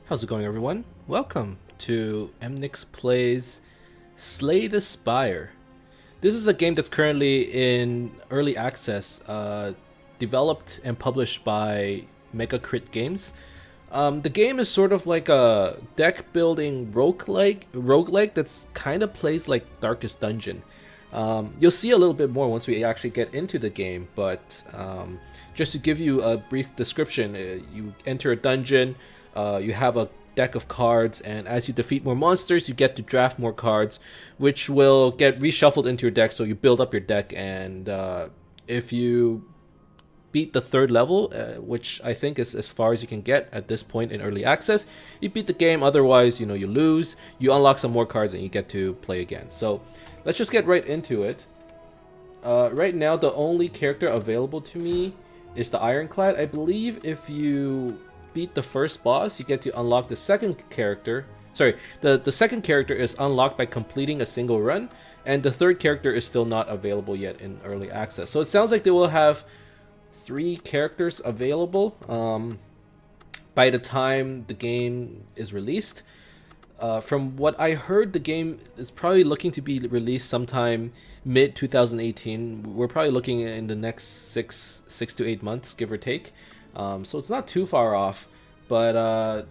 How's it going, everyone? Welcome to Emnix Plays Slay the Spire. This is a game that's currently in early access, developed and published by Mega Games. The game is sort of like a deck building roguelike that's kind of plays like Darkest Dungeon. You'll see a little bit more once we actually get into the game, but just to give you a brief description, you enter a dungeon. You have a deck of cards, and as you defeat more monsters, you get to draft more cards, which will get reshuffled into your deck, so you build up your deck, and if you beat the third level, which I think is as far as you can get at this point in early access, you beat the game. Otherwise, you lose, you unlock some more cards, and you get to play again. So let's just get right into it. Right now, the only character available to me is the Ironclad. I believe if you beat the first boss, you get to unlock the second character. Sorry, the second character is unlocked by completing a single run, and the third character is still not available yet in early access. So it sounds like they will have 3 characters available by the time the game is released. From what I heard, the game is probably looking to be released sometime mid 2018. We're probably looking in the next 6 to 8 months, give or take. So it's not too far off, but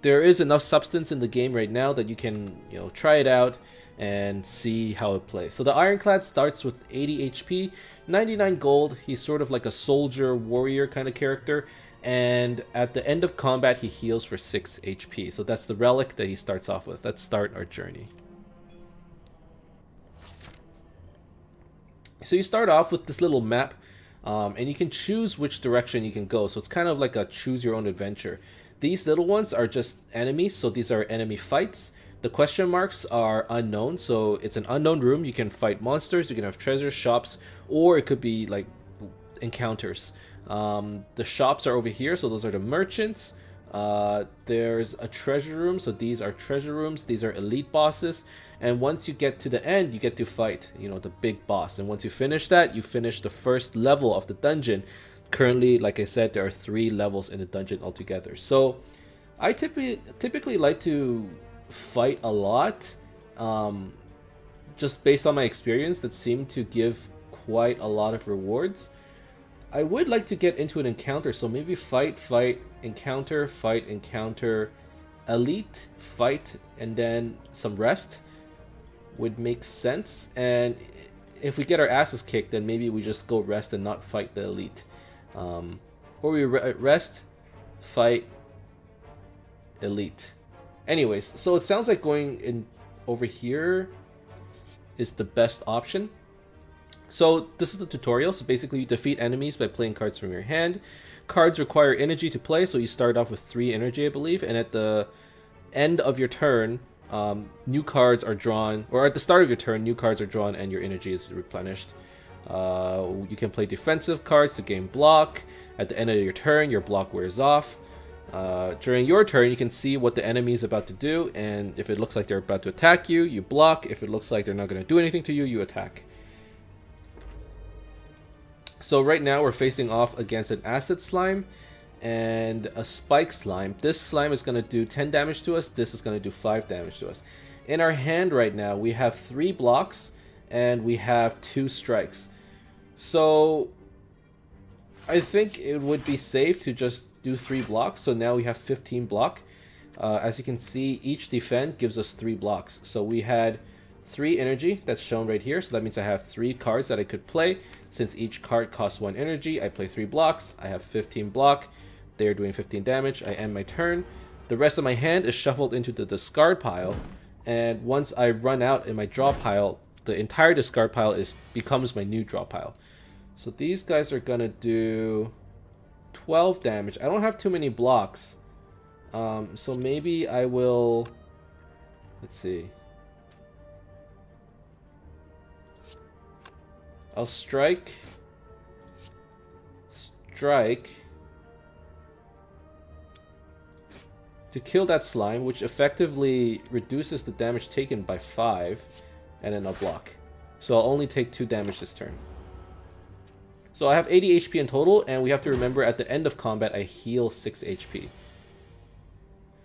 there is enough substance in the game right now that you can try it out and see how it plays. So the Ironclad starts with 80 HP, 99 gold. He's sort of like a soldier warrior kind of character, and at the end of combat he heals for 6 HP. So that's the relic that he starts off with. Let's start our journey. So you start off with this little map. And you can choose which direction you can go, so it's kind of like a choose your own adventure. These little ones are just enemies, so these are enemy fights. The question marks are unknown, so it's an unknown room. You can fight monsters, you can have treasures, shops, or it could be like encounters. The shops are over here, so those are the merchants. There's a treasure room, so these are treasure rooms. These are elite bosses, and once you get to the end, you get to fight the big boss. And once you finish that, you finish the first level of the dungeon. Currently, like I said, there are 3 levels in the dungeon altogether. So I typically like to fight a lot, just based on my experience. That seemed to give quite a lot of rewards. I would like to get into an encounter, so maybe fight, encounter, elite, fight, and then some rest would make sense. And if we get our asses kicked, then maybe we just go rest and not fight the elite. Or we rest, fight, elite. Anyways, so it sounds like going in over here is the best option. So this is the tutorial. So basically you defeat enemies by playing cards from your hand. Cards require energy to play, so you start off with 3 energy, I believe, and at the end of your turn, new cards are drawn, or at the start of your turn, new cards are drawn and your energy is replenished. You can play defensive cards to gain block. At the end of your turn, your block wears off. During your turn, you can see what the enemy is about to do, and if it looks like they're about to attack you, you block. If it looks like they're not going to do anything to you, you attack. So right now we're facing off against an acid slime and a spike slime. This slime is going to do 10 damage to us. This is going to do 5 damage to us. In our hand right now, we have 3 blocks and we have 2 strikes. So I think it would be safe to just do 3 blocks. So now we have 15 block. As you can see, each defend gives us 3 blocks. So we had 3 energy, that's shown right here, so that means I have 3 cards that I could play. Since each card costs 1 energy, I play 3 blocks. I have 15 block. They're doing 15 damage. I end my turn. The rest of my hand is shuffled into the discard pile, and once I run out in my draw pile, the entire discard pile becomes my new draw pile. So these guys are gonna do 12 damage. I don't have too many blocks, so maybe I will, let's see, I'll strike, to kill that slime, which effectively reduces the damage taken by 5, and then I'll block. So I'll only take 2 damage this turn. So I have 80 HP in total, and we have to remember at the end of combat I heal 6 HP.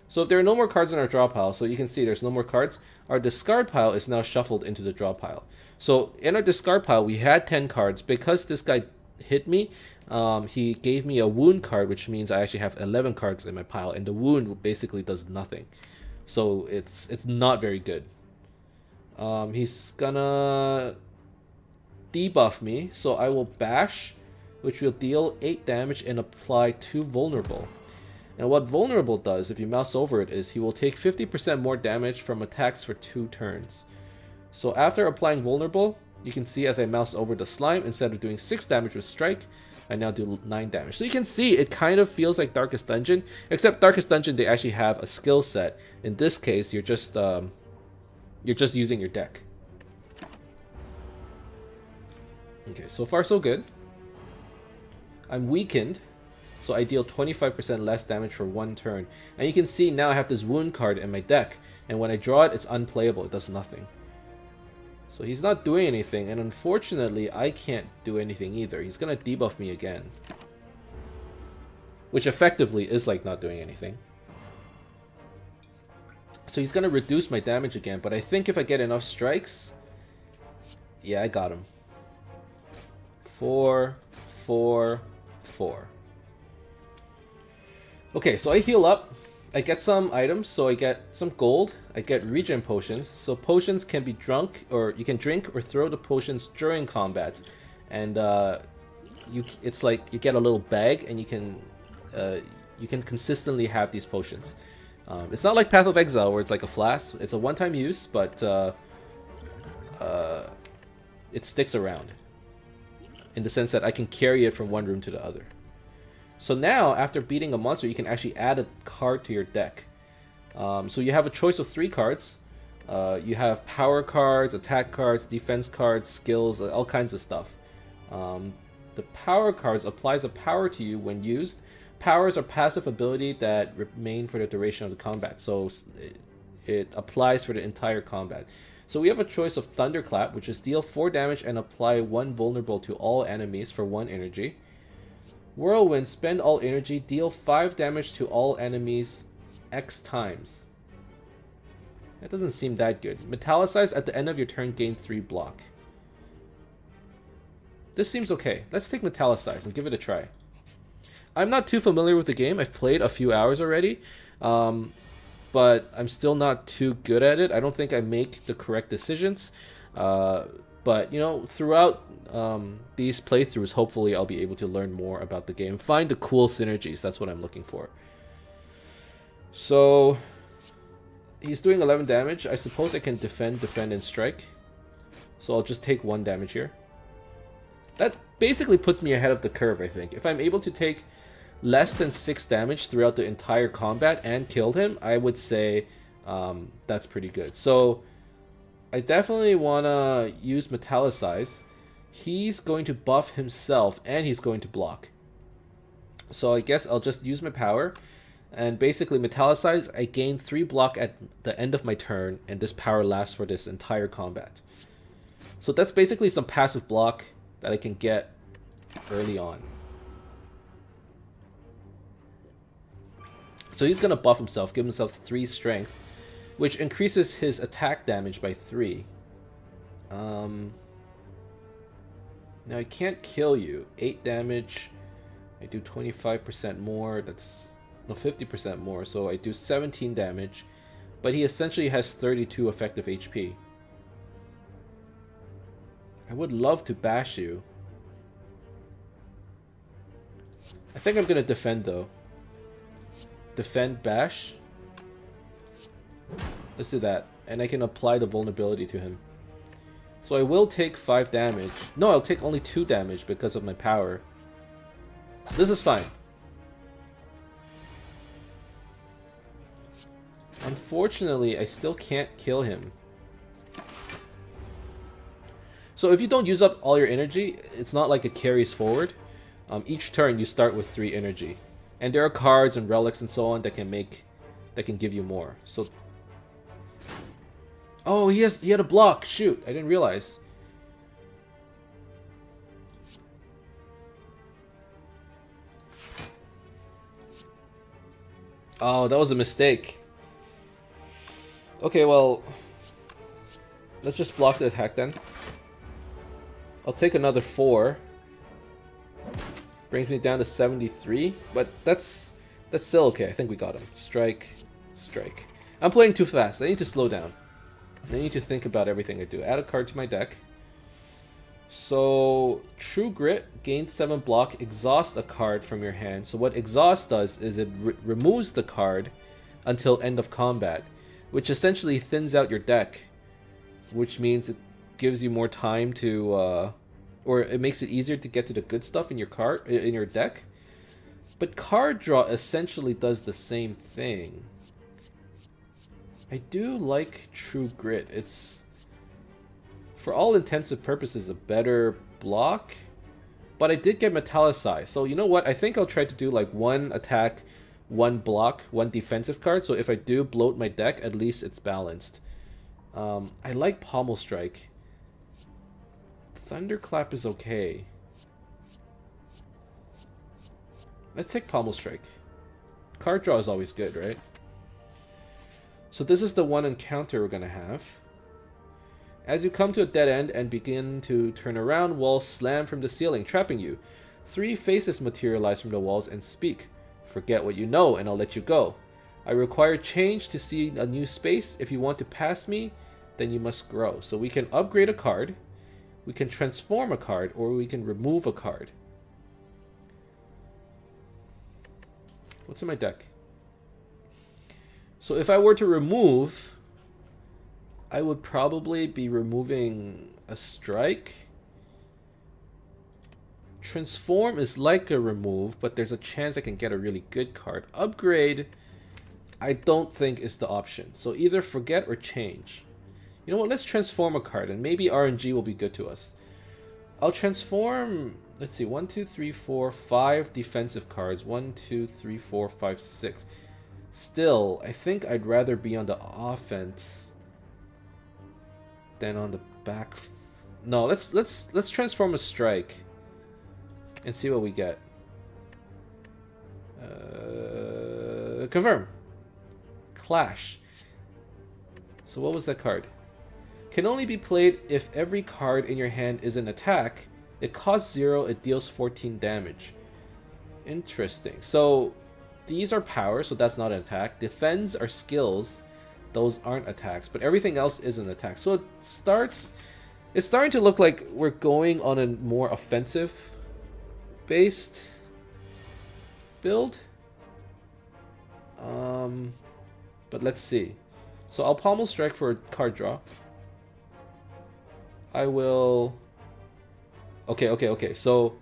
So if there are no more cards in our draw pile, so you can see there's no more cards, our discard pile is now shuffled into the draw pile. So in our discard pile, we had 10 cards. Because this guy hit me, he gave me a wound card, which means I actually have 11 cards in my pile, and the wound basically does nothing. So it's not very good. He's gonna debuff me, so I will bash, which will deal 8 damage and apply 2 vulnerable. And what vulnerable does, if you mouse over it, is he will take 50% more damage from attacks for 2 turns. So after applying vulnerable, you can see as I mouse over the slime, instead of doing 6 damage with strike, I now do 9 damage. So you can see it kind of feels like Darkest Dungeon, except Darkest Dungeon, they actually have a skill set. In this case, you're just using your deck. Okay, so far so good. I'm weakened, so I deal 25% less damage for 1 turn. And you can see now I have this wound card in my deck, and when I draw it, it's unplayable. It does nothing. So he's not doing anything, and unfortunately, I can't do anything either. He's gonna debuff me again, which effectively is like not doing anything. So he's gonna reduce my damage again, but I think if I get enough strikes, yeah, I got him. 4, 4, 4. Okay, so I heal up. I get some items, so I get some gold. I get regen potions. So potions can be drunk, or you can drink or throw the potions during combat, and it's like you get a little bag, and you can consistently have these potions. It's not like Path of Exile where it's like a flask. It's a one-time use, but it sticks around in the sense that I can carry it from one room to the other. So now, after beating a monster, you can actually add a card to your deck. So you have a choice of 3 cards. You have power cards, attack cards, defense cards, skills, all kinds of stuff. The power cards applies a power to you when used. Powers are passive ability that remain for the duration of the combat. So it applies for the entire combat. So we have a choice of Thunderclap, which is deal 4 damage and apply 1 vulnerable to all enemies for 1 energy. Whirlwind, spend all energy, deal 5 damage to all enemies X times. That doesn't seem that good. Metallicize, at the end of your turn, gain 3 block. This seems okay. Let's take Metallicize and give it a try. I'm not too familiar with the game. I've played a few hours already, but I'm still not too good at it. I don't think I make the correct decisions. But, you know, throughout these playthroughs, hopefully I'll be able to learn more about the game. Find the cool synergies. That's what I'm looking for. So, he's doing 11 damage. I suppose I can defend, and strike. So I'll just take 1 damage here. That basically puts me ahead of the curve, I think. If I'm able to take less than 6 damage throughout the entire combat and kill him, I would say that's pretty good. So I definitely want to use Metallicize. He's going to buff himself, and he's going to block. So I guess I'll just use my power. And basically, Metallicize, I gain 3 block at the end of my turn, and this power lasts for this entire combat. So that's basically some passive block that I can get early on. So he's going to buff himself, give himself 3 strength, which increases his attack damage by 3. Now I can't kill you. 8 damage. I do 25% more. That's no 50% more. So I do 17 damage. But he essentially has 32 effective HP. I would love to bash you. I think I'm going to defend though. Defend, bash. Let's do that. And I can apply the vulnerability to him. So I will take 5 damage. No, I'll take only 2 damage because of my power. So this is fine. Unfortunately, I still can't kill him. So if you don't use up all your energy, it's not like it carries forward. Each turn you start with 3 energy. And there are cards and relics and so on that can give you more. So oh, he had a block. Shoot, I didn't realize. Oh, that was a mistake. Okay, well, let's just block the attack then. I'll take another 4. Brings me down to 73, but that's still okay. I think we got him. Strike, strike. I'm playing too fast. I need to slow down. I need to think about everything I do. Add a card to my deck. So, True Grit, gain 7 block, exhaust a card from your hand. So what exhaust does is it removes the card until end of combat, which essentially thins out your deck, which means it gives you more time to, or it makes it easier to get to the good stuff in your deck. But card draw essentially does the same thing. I do like True Grit. It's, for all intents and purposes, a better block. But I did get metallicized. So you know what? I think I'll try to do like 1 attack, 1 block, 1 defensive card. So if I do bloat my deck, at least it's balanced. I like Pommel Strike. Thunderclap is okay. Let's take Pommel Strike. Card draw is always good, right? So this is the one encounter we're going to have. As you come to a dead end and begin to turn around, walls slam from the ceiling, trapping you. 3 faces materialize from the walls and speak. Forget what you know and I'll let you go. I require change to see a new space. If you want to pass me, then you must grow. So we can upgrade a card, we can transform a card, or we can remove a card. What's in my deck? So if I were to remove, I would probably be removing a strike. Transform is like a remove, but there's a chance I can get a really good card. Upgrade, I don't think is the option. So either forget or change. You know what, let's transform a card and maybe RNG will be good to us. I'll transform, let's see, 1, 2, 3, 4, 5 defensive cards. 1, 2, 3, 4, 5, 6. Still, I think I'd rather be on the offense than on the back. No, let's transform a strike and see what we get. Confirm. Clash. So what was that card? Can only be played if every card in your hand is an attack. It costs 0, it deals 14 damage. Interesting. So these are powers, so that's not an attack. Defends are skills. Those aren't attacks, but everything else is an attack. So it's starting to look like we're going on a more offensive based build. But let's see. So I'll Pommel Strike for a card draw. I will... Okay. So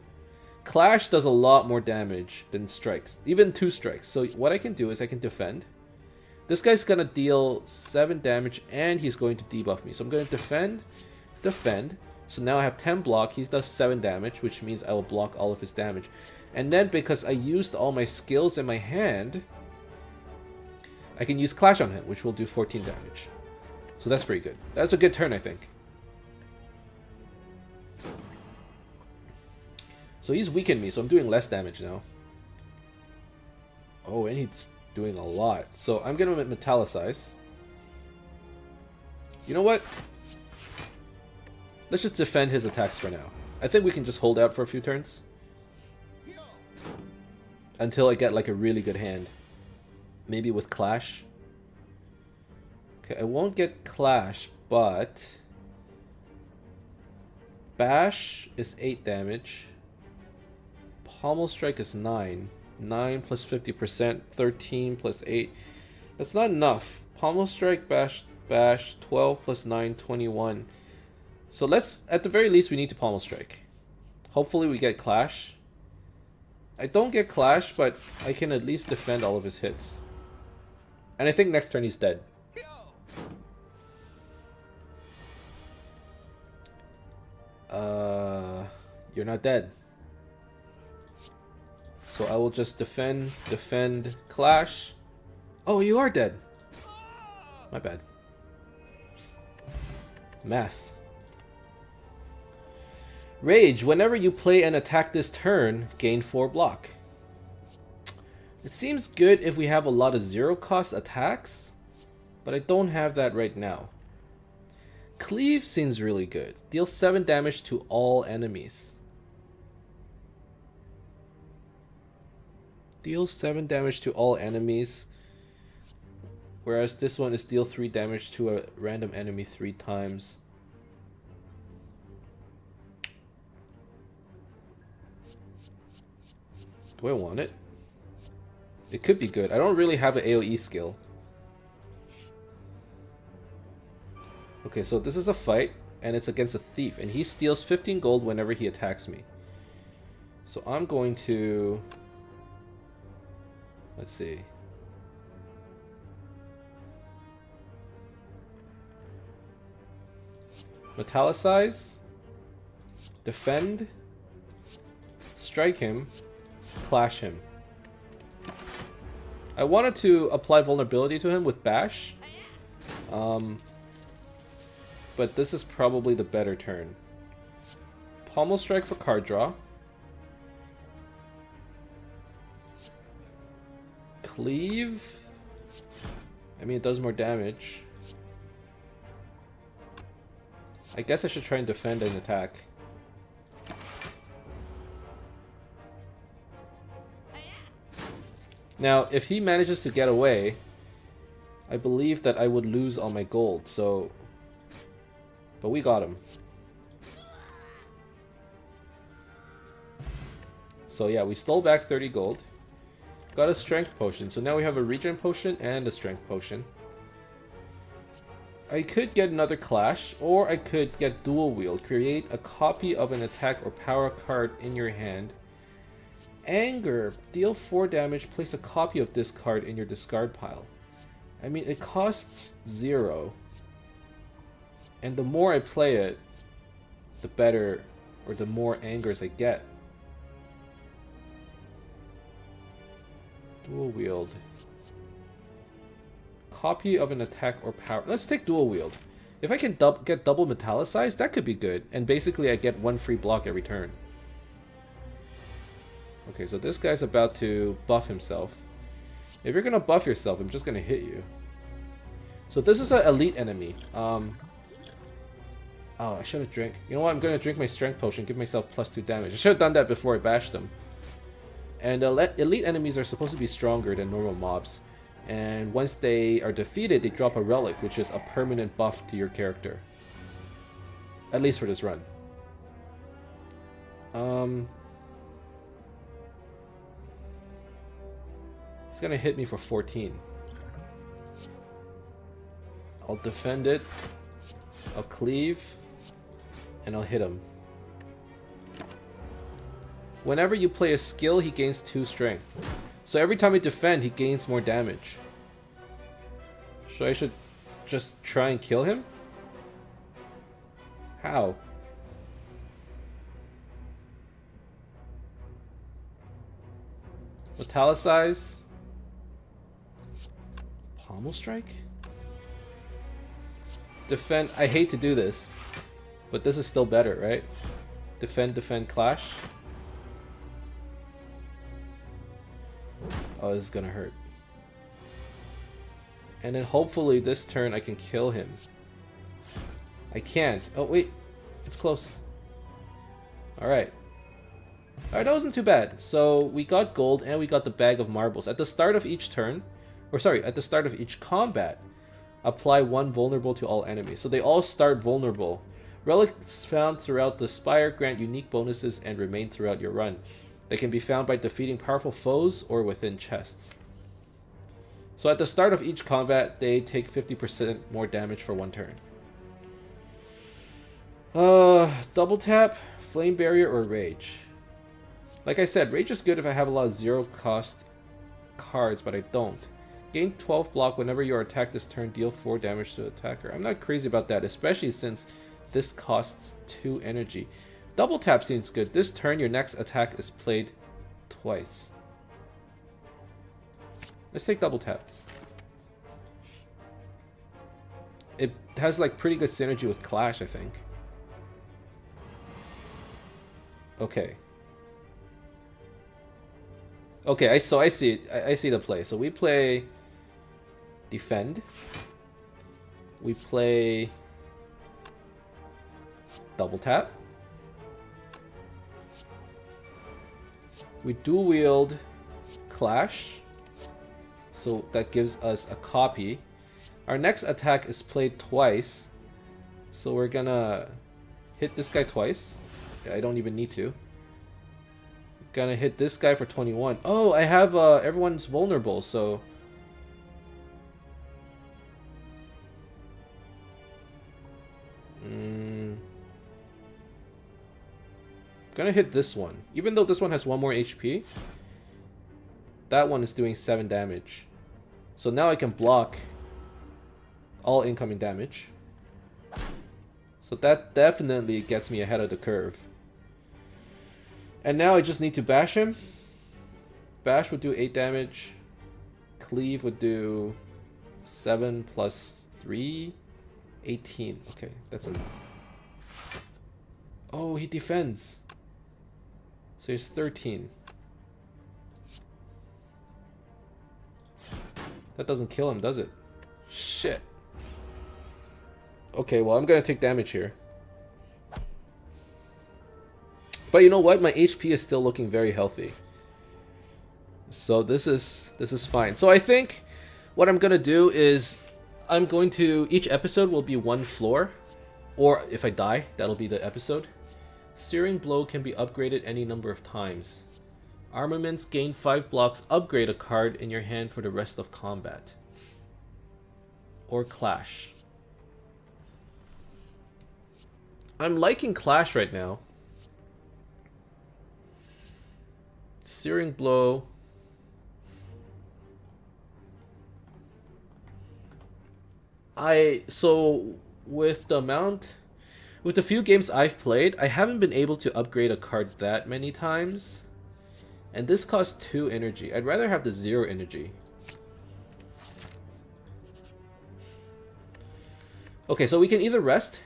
Clash does a lot more damage than strikes. Even 2 strikes. So what I can do is I can defend. This guy's going to deal 7 damage and he's going to debuff me. So I'm going to defend. So now I have 10 block. He does 7 damage, which means I will block all of his damage. And then because I used all my skills in my hand, I can use Clash on him, which will do 14 damage. So that's pretty good. That's a good turn, I think. So he's weakened me, so I'm doing less damage now. Oh, and he's doing a lot. So I'm going to metallicize. You know what? Let's just defend his attacks for now. I think we can just hold out for a few turns. Until I get like a really good hand. Maybe with Clash. Okay, I won't get Clash, but... Bash is 8 damage. Pommel Strike is 9. 9 plus 50%, 13 plus 8. That's not enough. Pommel Strike, Bash, 12 plus 9, 21. So let's, at the very least, we need to Pommel Strike. Hopefully we get Clash. I don't get Clash, but I can at least defend all of his hits. And I think next turn he's dead. You're not dead. So I will just defend, Clash. Oh, you are dead. My bad. Math. Rage. Whenever you play and attack this turn, gain 4 block. It seems good if we have a lot of zero cost attacks, but I don't have that right now. Cleave seems really good. Deal 7 damage to all enemies. Deal 7 damage to all enemies. Whereas this one is deal 3 damage to a random enemy 3 times. Do I want it? It could be good. I don't really have an AoE skill. Okay, so this is a fight, and it's against a thief, and he steals 15 gold whenever he attacks me. So I'm going to... Let's see. Metallicize. Defend. Strike him. Clash him. I wanted to apply vulnerability to him with Bash. But this is probably the better turn. Pommel Strike for card draw. Cleave. I mean, it does more damage. I guess I should try and defend and attack. Now, if he manages to get away, I believe that I would lose all my gold, so... But we got him. So yeah, we stole back 30 gold. Got a strength potion, so now we have a regen potion and a strength potion. I could get another clash, or I could get dual wield. Create a copy of an attack or power card in your hand. Anger. Deal 4 damage. Place a copy of this card in your discard pile. I mean, it costs 0. And the more I play it, the better, or the more angers I get. Dual wield. Copy of an attack or power. Let's take dual wield. If I can get double metallicized, that could be good. And basically I get 1 free block every turn. Okay, so this guy's about to buff himself. If you're gonna buff yourself, I'm just gonna hit you. So this is an elite enemy. Oh, I should have drank. You know what? I'm gonna drink my strength potion, give myself +2 damage. I should have done that before I bashed them. And elite enemies are supposed to be stronger than normal mobs. And once they are defeated, they drop a relic, which is a permanent buff to your character. At least for this run. He's gonna hit me for 14. I'll defend it. I'll cleave. And I'll hit him. Whenever you play a skill, he gains 2 strength. So every time I defend, he gains more damage. So I should just try and kill him? How? Metallicize. Pommel strike? Defend. I hate to do this, but this is still better, right? Defend, defend, clash. Oh, this is gonna hurt. And then hopefully this turn I can kill him. I can't. Oh, wait. It's close. Alright. Alright, that wasn't too bad. So we got gold and we got the bag of marbles. At the start of each turn, or sorry, at the start of each combat, apply 1 vulnerable to all enemies. So they all start vulnerable. Relics found throughout the spire grant unique bonuses and remain throughout your run. They can be found by defeating powerful foes or within chests. So at the start of each combat, they take 50% more damage for 1 turn. Double tap, flame barrier, or rage. Like I said, rage is good if I have a lot of 0 cost cards, but I don't. Gain 12 block whenever you are attacked this turn, deal 4 damage to the attacker. I'm not crazy about that, especially since this costs 2 energy. Double tap seems good. This turn, your next attack is played twice. Let's take double tap. It has like pretty good synergy with Clash, I think. Okay. Okay, I see it. I see the play. So we play defend. We play double tap. We dual wield clash. So that gives us a copy. Our next attack is played twice. So we're gonna hit this guy twice. I don't even need to. Gonna hit this guy for 21. Oh, I have everyone's vulnerable, so gonna hit this one. Even though this one has 1 more HP, that one is doing 7 damage. So now I can block all incoming damage. So that definitely gets me ahead of the curve. And now I just need to bash him. Bash would do 8 damage. Cleave would do 7 plus 3, 18. Okay, that's enough. Oh, he defends. So he's 13. That doesn't kill him, does it? Shit. Okay, well, I'm gonna take damage here. But you know what? My HP is still looking very healthy. So this is fine. So I think what I'm gonna do is I'm going to, each episode will be 1 floor. Or if I die, that'll be the episode. Searing Blow can be upgraded any number of times. Armaments gain 5 blocks, upgrade a card in your hand for the rest of combat. Or Clash. I'm liking Clash right now. Searing Blow. So with the few games I've played, I haven't been able to upgrade a card that many times. And this costs 2 energy. I'd rather have the 0 energy. Okay, so we can either rest.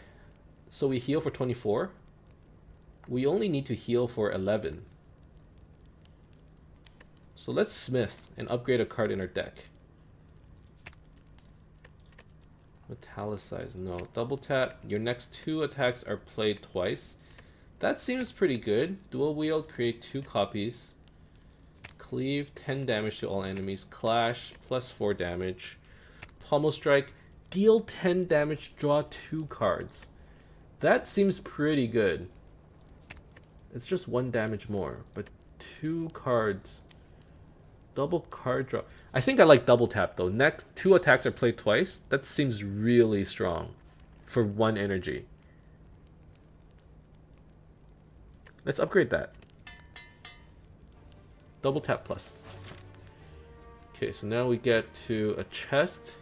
So we heal for 24. We only need to heal for 11. So let's smith and upgrade a card in our deck. Metallicize, no. Double tap. Your next 2 attacks are played twice. That seems pretty good. Dual wield, create 2 copies. Cleave, 10 damage to all enemies. Clash, plus 4 damage. Pommel strike, deal 10 damage, draw 2 cards. That seems pretty good. It's just 1 damage more, but 2 cards. Double card draw. I think I like double tap though. Next 2 attacks are played twice. That seems really strong for 1 energy. Let's upgrade that. Double tap plus. Okay, so now we get to a chest.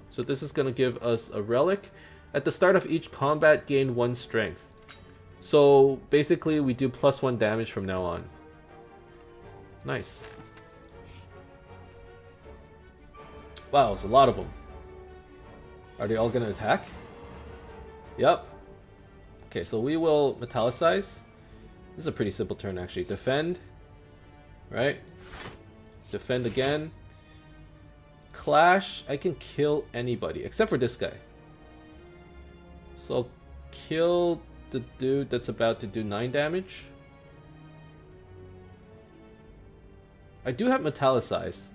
So this is going to give us a relic. At the start of each combat, gain 1 strength. So basically we do plus 1 damage from now on. Nice. Wow, there's a lot of them. Are they all going to attack? Yep. Okay, so we will metallicize. This is a pretty simple turn actually. Defend. Right? Defend again. Clash. I can kill anybody except for this guy. So I'll kill the dude that's about to do 9 damage. I do have metallicize.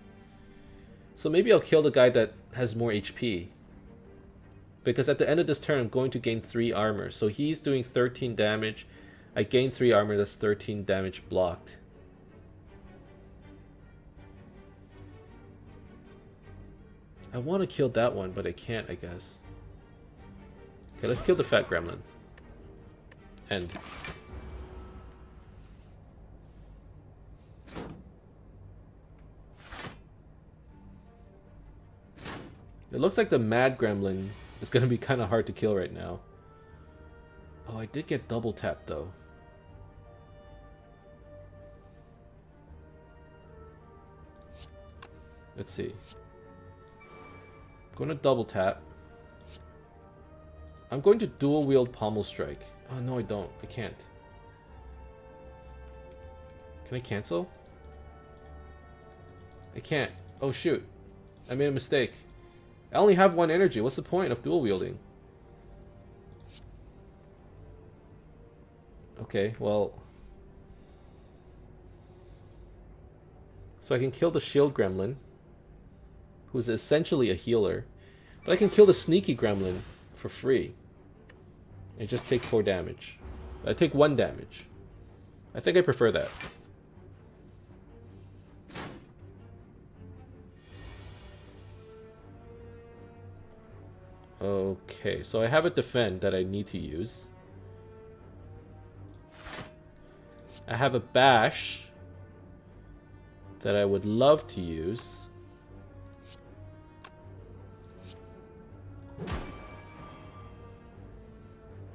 So maybe I'll kill the guy that has more HP. Because at the end of this turn, I'm going to gain 3 armor. So he's doing 13 damage. I gain 3 armor, that's 13 damage blocked. I want to kill that one, but I can't, I guess. Okay, let's kill the fat gremlin. End. It looks like the mad gremlin is going to be kind of hard to kill right now. Oh, I did get double tapped though. Let's see. I'm going to double tap. I'm going to dual wield pommel strike. Oh no, I don't. I can't. Can I cancel? I can't. Oh shoot. I made a mistake. I only have one energy. What's the point of dual wielding? Okay, well. So I can kill the shield gremlin, who's essentially a healer. But I can kill the sneaky gremlin for free. And just take 4 damage. I take 1 damage. I think I prefer that. Okay, so I have a defend that I need to use. I have a bash that I would love to use.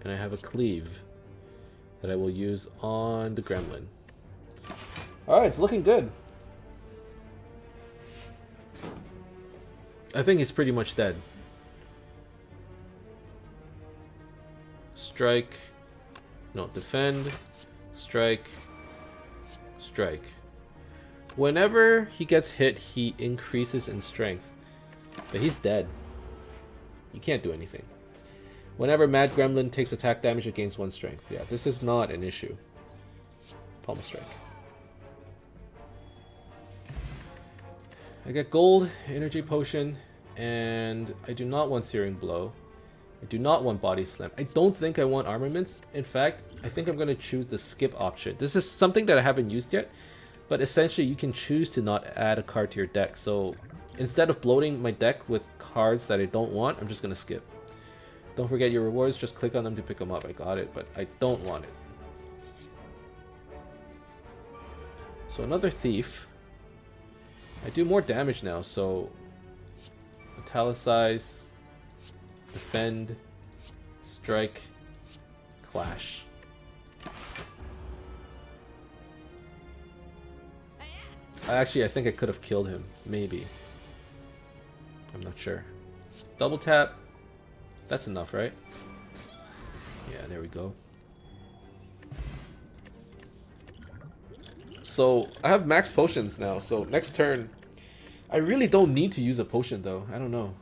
And I have a cleave that I will use on the gremlin. Alright, it's looking good. I think he's pretty much dead. Strike. No, defend. Strike. Strike. Whenever he gets hit, he increases in strength. But he's dead. You can't do anything. Whenever Mad Gremlin takes attack damage, it gains 1 strength. Yeah, this is not an issue. Pommel strike. I get gold, energy potion, and I do not want Searing Blow. I do not want Body Slam. I don't think I want armaments. In fact, I think I'm going to choose the skip option. This is something that I haven't used yet, but essentially you can choose to not add a card to your deck. So instead of bloating my deck with cards that I don't want, I'm just going to skip. Don't forget your rewards, just click on them to pick them up. I got it, but I don't want it. So another thief. I do more damage now, so metallicize, defend, strike, clash. I think I could have killed him, maybe. I'm not sure. Double tap. That's enough, right? Yeah, there we go. So, I have max potions now, so next turn... I really don't need to use a potion, though. I don't know.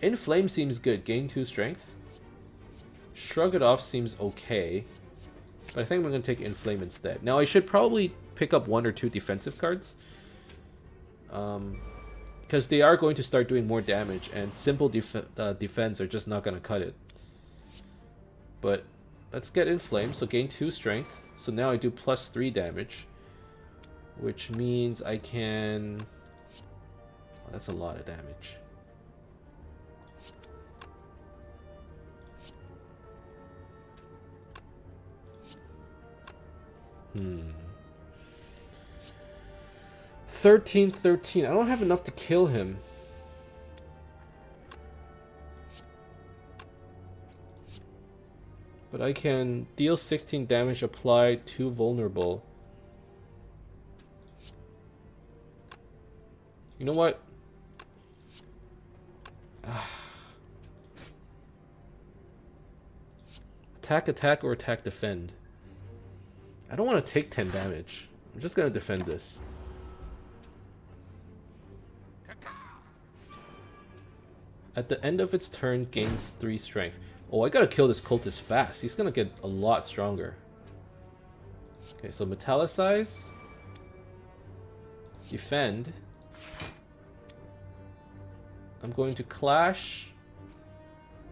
Inflame seems good. Gain 2 strength. Shrug it off seems okay. But I think I'm going to take Inflame instead. Now, I should probably pick up 1 or 2 defensive cards. Because they are going to start doing more damage, and simple defense are just not going to cut it. But let's get Inflame, so gain 2 strength. So now I do plus 3 damage, which means I can... Oh, that's a lot of damage. Hmm. 13. I don't have enough to kill him. But I can deal 16 damage, apply 2 vulnerable. You know what? Attack, or attack, defend. I don't want to take 10 damage. I'm just going to defend this. At the end of its turn, gains 3 strength. Oh, I gotta kill this cultist fast. He's gonna get a lot stronger. Okay, so metallicize. Defend. I'm going to clash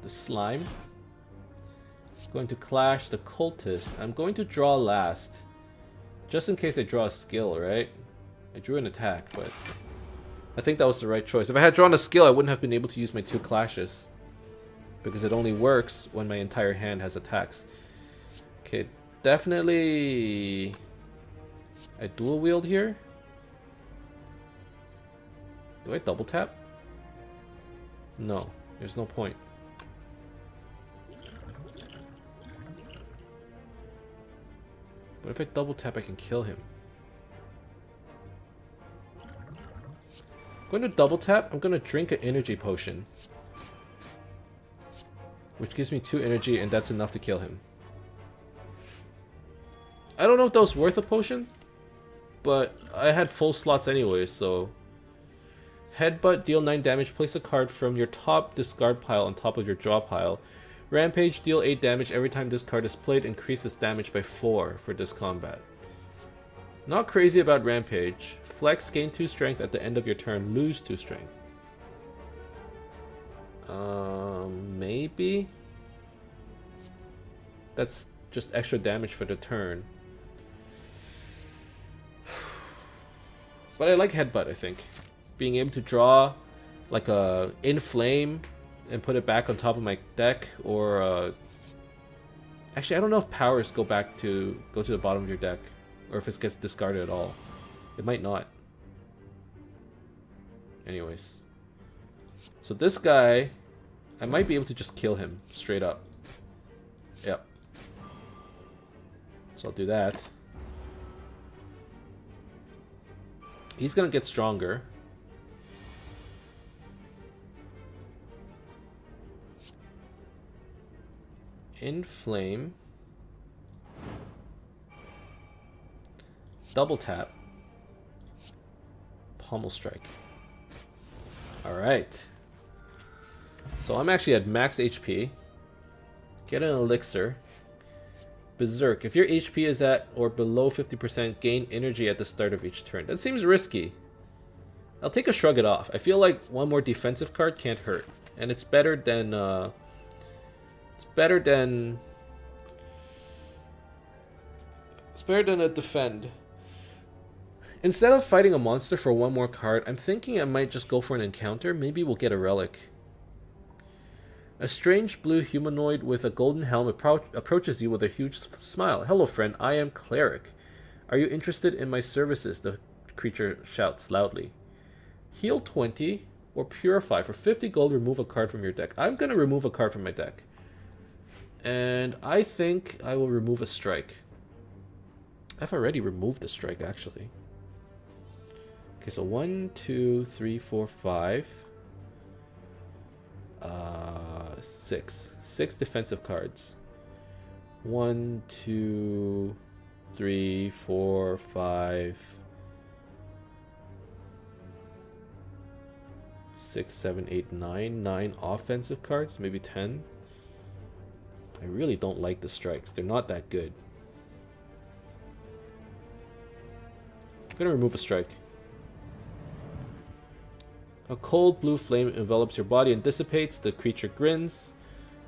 the slime. I'm going to clash the cultist. I'm going to draw last. Just in case I draw a skill, right? I drew an attack, but... I think that was the right choice. If I had drawn a skill, I wouldn't have been able to use my 2 clashes. Because it only works when my entire hand has attacks. Okay, definitely... I dual wield here? Do I double tap? No, there's no point. But if I double tap, I can kill him. I'm going to double tap. I'm going to drink an energy potion. Which gives me 2 energy, and that's enough to kill him. I don't know if that was worth a potion, but I had full slots anyway, so... Headbutt, deal 9 damage, place a card from your top discard pile on top of your draw pile. Rampage, deal 8 damage every time this card is played, increases damage by 4 for this combat. Not crazy about Rampage. Flex, gain 2 strength at the end of your turn, lose 2 strength. Maybe? That's just extra damage for the turn. But I like Headbutt, I think. Being able to draw like a Inflame and put it back on top of my deck, or actually I don't know if powers go to the bottom of your deck, or if it gets discarded at all. It might not. Anyways, so this guy, I might be able to just kill him straight up. Yep. So I'll do that. He's gonna get stronger. Inflame. Double tap. Pommel strike. Alright. So I'm actually at max HP. Get an elixir. Berserk. If your HP is at or below 50%, gain energy at the start of each turn. That seems risky. I'll take a shrug it off. I feel like one more defensive card can't hurt. And it's better than... It's better than a defend. Instead of fighting a monster for one more card, I'm thinking I might just go for an encounter. Maybe we'll get a relic. A strange blue humanoid with a golden helm approaches you with a huge smile. Hello, friend. I am Cleric. Are you interested in my services? The creature shouts loudly. Heal 20 or Purify. For 50 gold, remove a card from your deck. I'm going to remove a card from my deck. And I think I will remove a strike. I've already removed the strike, actually. Okay, so 1, 2, 3, 4, 5. 6. 6 defensive cards. 1, 2, 3, 4, 5. 6, 7, 8, 9. 9 offensive cards, maybe 10. I really don't like the strikes. They're not that good. I'm gonna remove a strike. A cold blue flame envelops your body and dissipates. The creature grins.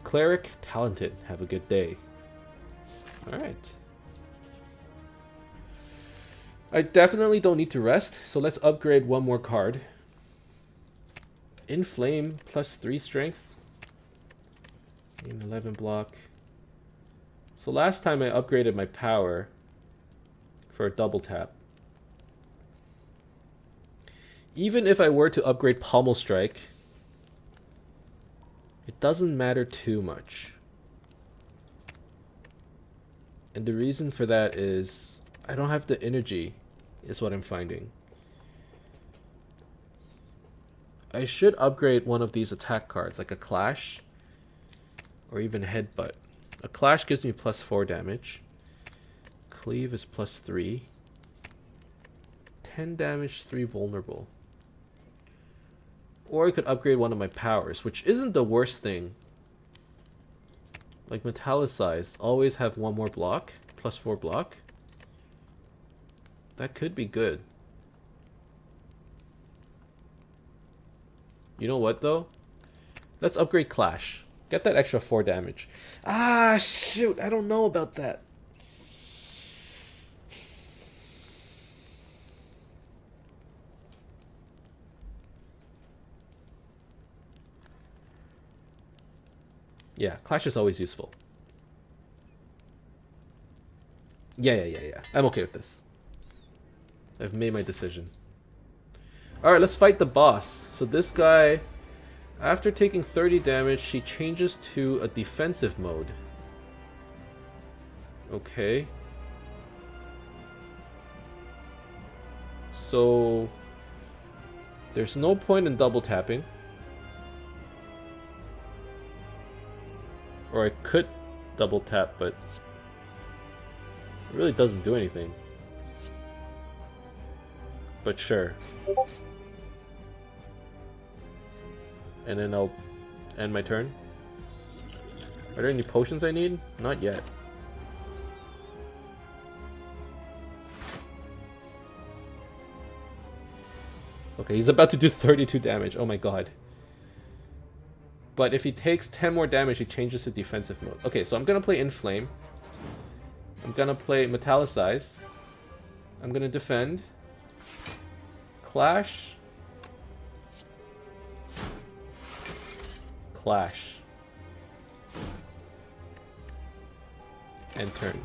Cleric, talented. Have a good day. Alright. I definitely don't need to rest, so let's upgrade one more card. Inflame, plus 3 strength. 11 block. So last time I upgraded my power for a double tap. Even if I were to upgrade Pommel Strike, it doesn't matter too much. And the reason for that is I don't have the energy, is what I'm finding. I should upgrade one of these attack cards, like a Clash. Or even Headbutt. A Clash gives me plus 4 damage. Cleave is plus 3. 10 damage, 3 vulnerable. Or I could upgrade one of my powers, which isn't the worst thing. Like Metallicize, always have 1 more block, plus 4 block. That could be good. You know what though? Let's upgrade Clash. Get that extra 4 damage. Ah, shoot. I don't know about that. Yeah, Clash is always useful. Yeah. I'm okay with this. I've made my decision. Alright, let's fight the boss. So this guy... After taking 30 damage, she changes to a defensive mode. Okay. So... There's no point in double tapping. Or I could double tap, but... It really doesn't do anything. But sure. And then I'll end my turn. Are there any potions I need? Not yet. Okay, he's about to do 32 damage. Oh my god. But if he takes 10 more damage, he changes to defensive mode. Okay, so I'm gonna play Inflame. I'm gonna play Metallicize. I'm gonna defend. Clash. Clash. And turn.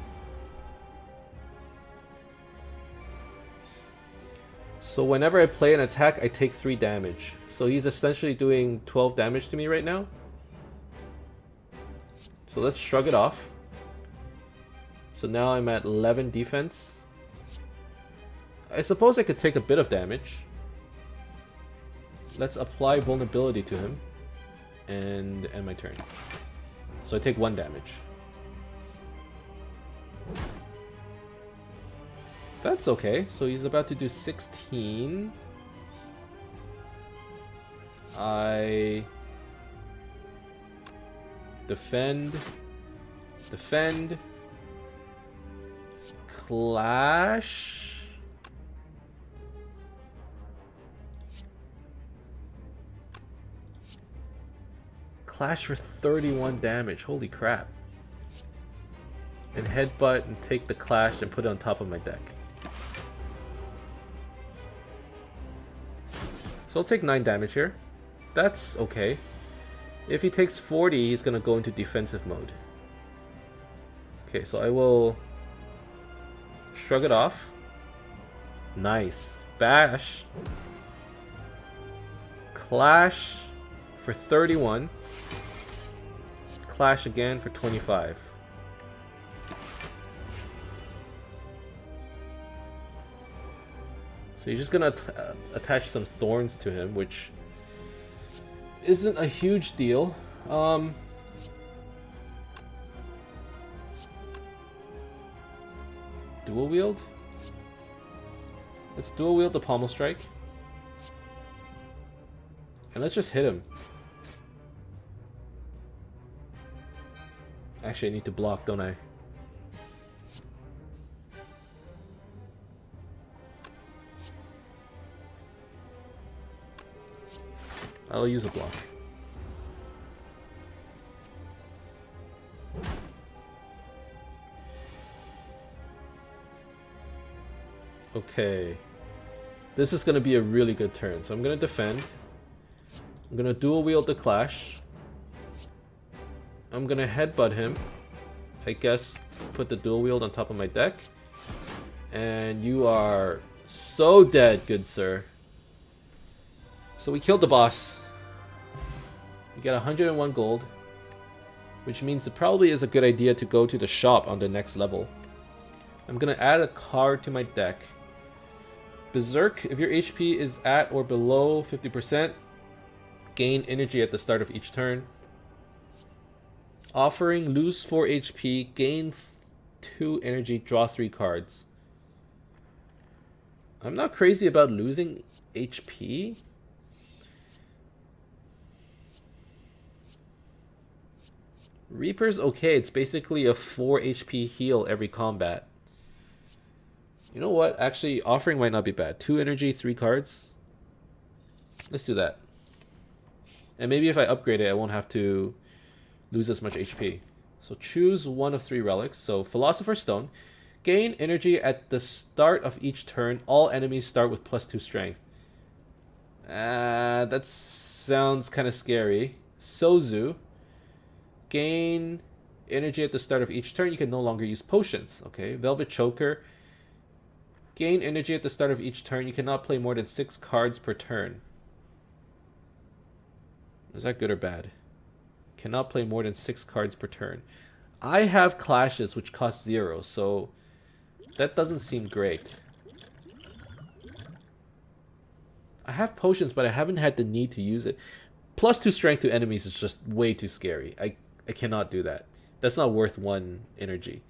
So whenever I play an attack, I take 3 damage. So he's essentially doing 12 damage to me right now. So let's shrug it off. So now I'm at 11 defense. I suppose I could take a bit of damage. Let's apply vulnerability to him. And end my turn. So I take 1 damage. That's okay. So he's about to do 16. I defend. Defend. Clash. Clash for 31 damage. Holy crap. And headbutt and take the clash and put it on top of my deck. So I'll take 9 damage here. That's okay. If he takes 40, he's going to go into defensive mode. Okay, so I will shrug it off. Nice. Bash. Clash for 31. Clash again for 25. So you're just gonna attach some thorns to him, which isn't a huge deal. Dual wield? Let's dual wield the pommel strike. And let's just hit him. Actually, I need to block, don't I? I'll use a block. Okay. This is going to be a really good turn. So I'm going to defend. I'm going to dual wield the clash. I'm going to headbutt him. I guess put the dual wield on top of my deck. And you are so dead, good sir. So we killed the boss. We got 101 gold, which means it probably is a good idea to go to the shop on the next level. I'm gonna add a card to my deck. Berserk, if your HP is at or below 50%, gain energy at the start of each turn. Offering, lose 4 HP, gain 2 energy, draw 3 cards. I'm not crazy about losing HP. Reaper's okay, it's basically a 4 HP heal every combat. You know what? Actually, offering might not be bad. 2 energy, 3 cards. Let's do that. And maybe if I upgrade it, I won't have to lose as much HP. So choose one of 3 relics. So Philosopher's Stone. Gain energy at the start of each turn. All enemies start with +2 strength. That sounds kind of scary. Sozu. Gain energy at the start of each turn. You can no longer use potions. Okay. Velvet Choker. Gain energy at the start of each turn. You cannot play more than 6 cards per turn. Is that good or bad? Cannot play more than 6 cards per turn. I have clashes which cost 0, so that doesn't seem great. I have potions, but I haven't had the need to use it. +2 strength to enemies is just way too scary. I cannot do that. That's not worth 1 energy.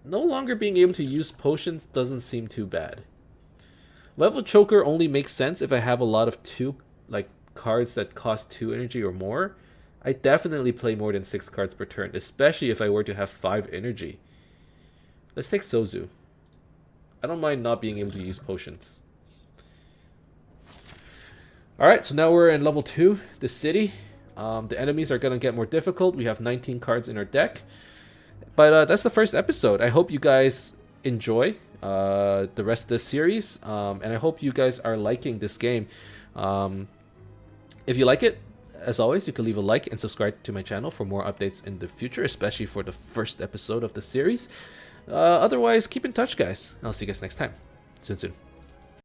no longer being able to use potions doesn't seem too bad. Level Choker only makes sense if I have a lot of cards that cost 2 energy or more. I definitely play more than 6 cards per turn, especially if I were to have 5 energy. Let's take Sozu. I don't mind not being able to use potions. Alright, so now we're in level 2, the city. The enemies are going to get more difficult. We have 19 cards in our deck. But that's the first episode. I hope you guys enjoy the rest of this series. And I hope you guys are liking this game. If you like it, as always, you can leave a like and subscribe to my channel for more updates in the future, especially for the first episode of the series. Otherwise, keep in touch, guys. I'll see you guys next time. Soon.